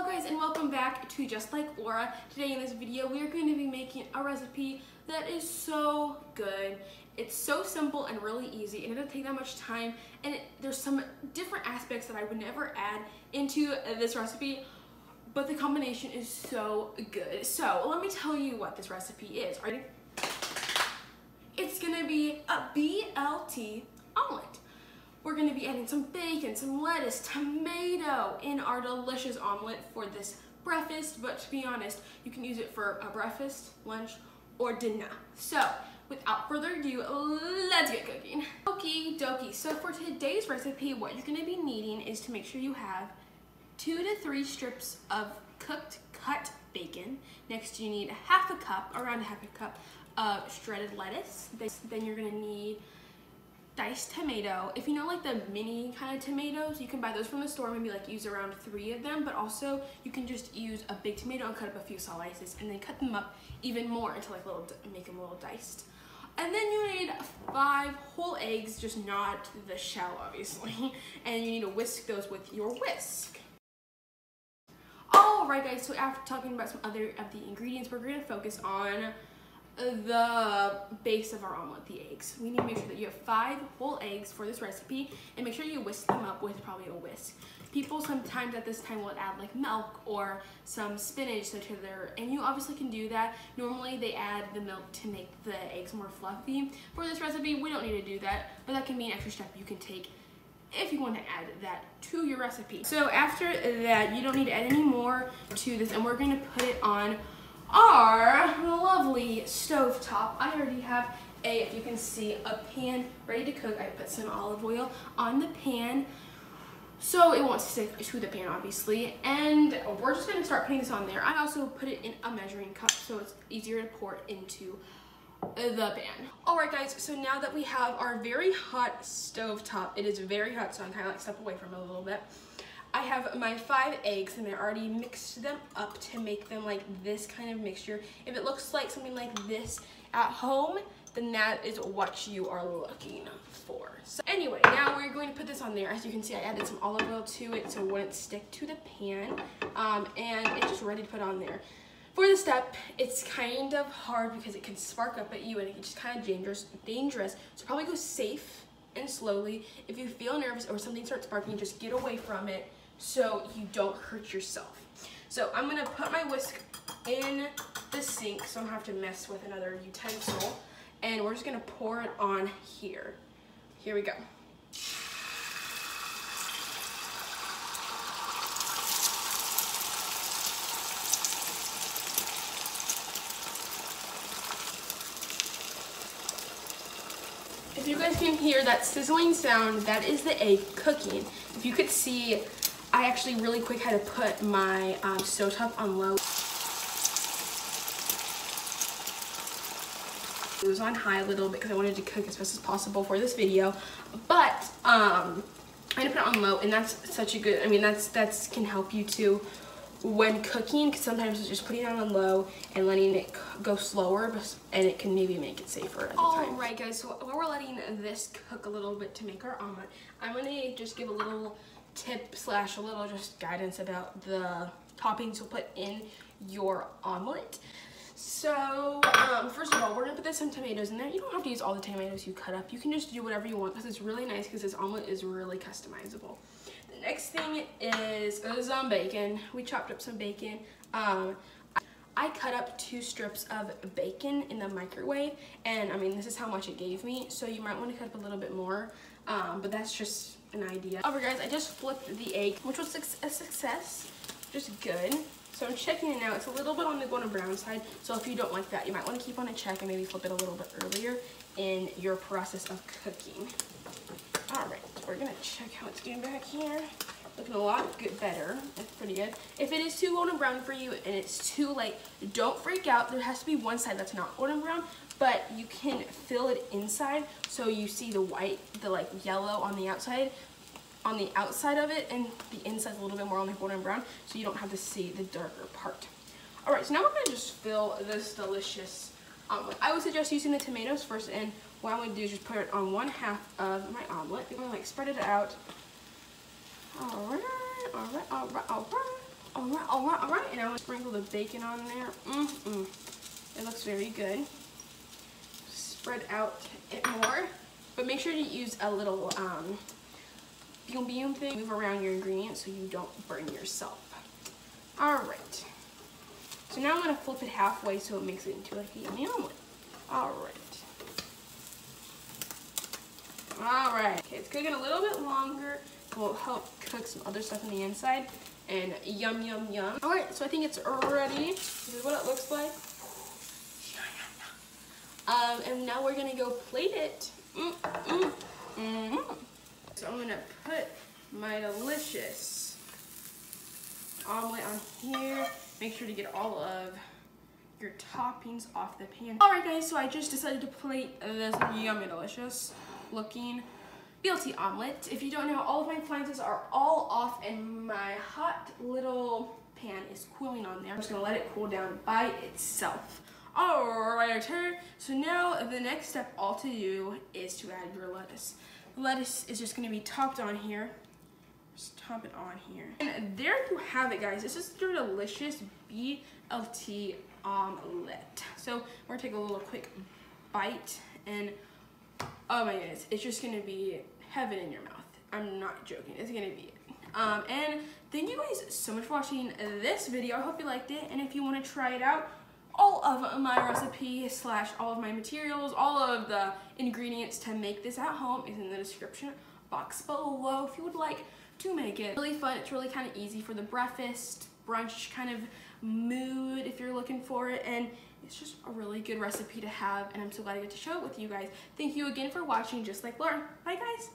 guys, and welcome back to Just Like Laura. Today in this video we are going to be making a recipe that is so good. It's so simple and really easy, and it doesn't take that much time, and there's some different aspects that I would never add into this recipe, but the combination is so good. So let me tell you what this recipe is. Ready? It's gonna be a BLT omelet. We're gonna be adding some bacon, some lettuce, tomato in our delicious omelet for this breakfast, but to be honest, you can use it for a breakfast, lunch, or dinner. So without further ado, let's get cooking. Okie dokie, so for today's recipe, what you're gonna be needing is to make sure you have 2 to 3 strips of cooked cut bacon. Next, you need around a half a cup of shredded lettuce. Then you're gonna need diced tomato. If you know like the mini kind of tomatoes, you can buy those from the store, maybe like use around 3 of them, but also you can just use a big tomato and cut up a few slices and then cut them up even more into like make them a little diced. And then you need 5 whole eggs, just not the shell obviously, and you need to whisk those with your whisk. Alright guys, so after talking about some other of the ingredients, we're going to focus on the base of our omelet, the eggs. We need to make sure that you have 5 whole eggs for this recipe, and make sure you whisk them up with probably a whisk. People sometimes at this time will add like milk or some spinach to their, and you obviously can do that. Normally they add the milk to make the eggs more fluffy. For this recipe, we don't need to do that, but that can be an extra step you can take if you want to add that to your recipe. So after that, you don't need to add any more to this, and we're going to put it on our lovely stove top. I already have if you can see, a pan ready to cook. I put some olive oil on the pan so it won't stick to the pan obviously, and we're just going to start putting this on there. I also put it in a measuring cup so it's easier to pour into the pan. Alright guys, so now that we have our very hot stove top, it is very hot, so I'm kind of like step away from it a little bit. I have my 5 eggs, and I already mixed them up to make them like this kind of mixture. If it looks like something like this at home, then that is what you are looking for. So anyway, now we're going to put this on there. As you can see, I added some olive oil to it so it wouldn't stick to the pan, and it's just ready to put on there. For this step, it's kind of hard because it can spark up at you, and it's just kind of dangerous. So probably go safe and slowly. If you feel nervous or something starts sparking, just get away from it so you don't hurt yourself. So I'm gonna put my whisk in the sink so I don't have to mess with another utensil, and we're just gonna pour it on here. Here we go. If you guys can hear that sizzling sound, that is the egg cooking. If you could see, I actually really quick had to put my stove top on low. It was on high a little bit because I wanted to cook as fast as possible for this video, but I had to put it on low, and that's such a good, I mean that's can help you too when cooking, because sometimes it's just putting it on low and letting it go slower, and it can maybe make it safer at the time. Alright guys, so while we're letting this cook a little bit to make our omelet, I'm going to just give a little tip / a little just guidance about the toppings you'll put in your omelet. So first of all, we're going to put some tomatoes in there. You don't have to use all the tomatoes you cut up. You can just do whatever you want because it's really nice, because this omelet is really customizable. The next thing is some bacon. We chopped up some bacon. I cut up 2 strips of bacon in the microwave, and I mean this is how much it gave me, so you might want to cut up a little bit more, but that's just an idea. Alright guys, I just flipped the egg, which was a success, just good. So I'm checking it now. It's a little bit on the golden brown side, so if you don't like that, you might want to keep on a check and maybe flip it a little bit earlier in your process of cooking. Alright, we're going to check how it's doing back here. Looking a lot better. It's pretty good. If it is too golden brown for you and it's too light, don't freak out. There has to be one side that's not golden brown, but you can fill it inside so you see the white, the like yellow on the outside of it, and the inside's a little bit more on the golden brown, so you don't have to see the darker part. Alright, so now we're going to just fill this delicious omelet. I would suggest using the tomatoes first, and what I'm going to do is just put it on 1/2 of my omelet. I'm going to like spread it out. Alright. All right. And I'm gonna sprinkle the bacon on there. It looks very good. Spread out it more, but make sure you use a little boom thing. Move around your ingredients so you don't burn yourself. All right. So now I'm gonna flip it halfway so it makes it into like a yummy omelet. All right. All right. Okay, it's cooking a little bit longer. Will help cook some other stuff on the inside. And yum, yum, yum. All right, so I think it's ready. This is what it looks like. And now we're gonna go plate it. So I'm gonna put my delicious omelet on here. Make sure to get all of your toppings off the pan. All right, guys, so I just decided to plate this yummy, delicious looking BLT omelet. If you don't know, all of my appliances are all off and my hot little pan is cooling on there. I'm just gonna let it cool down by itself. All right, so now the next step all to do is to add your lettuce. The lettuce is just gonna be topped on here. Just top it on here. And there you have it, guys. This is your delicious BLT omelet. So we're gonna take a little quick bite and oh my goodness, it's just gonna be heaven in your mouth. I'm not joking, it's gonna be it. And thank you guys so much for watching this video. I hope you liked it, and if you wanna try it out, all of my recipe / all of my materials, all of the ingredients to make this at home is in the description box below if you would like to make it. Really fun, it's really kind of easy for the breakfast, brunch kind of mood if you're looking for it, and it's just a really good recipe to have, and I'm so glad I get to show it with you guys. Thank you again for watching, just like Laura. Bye guys.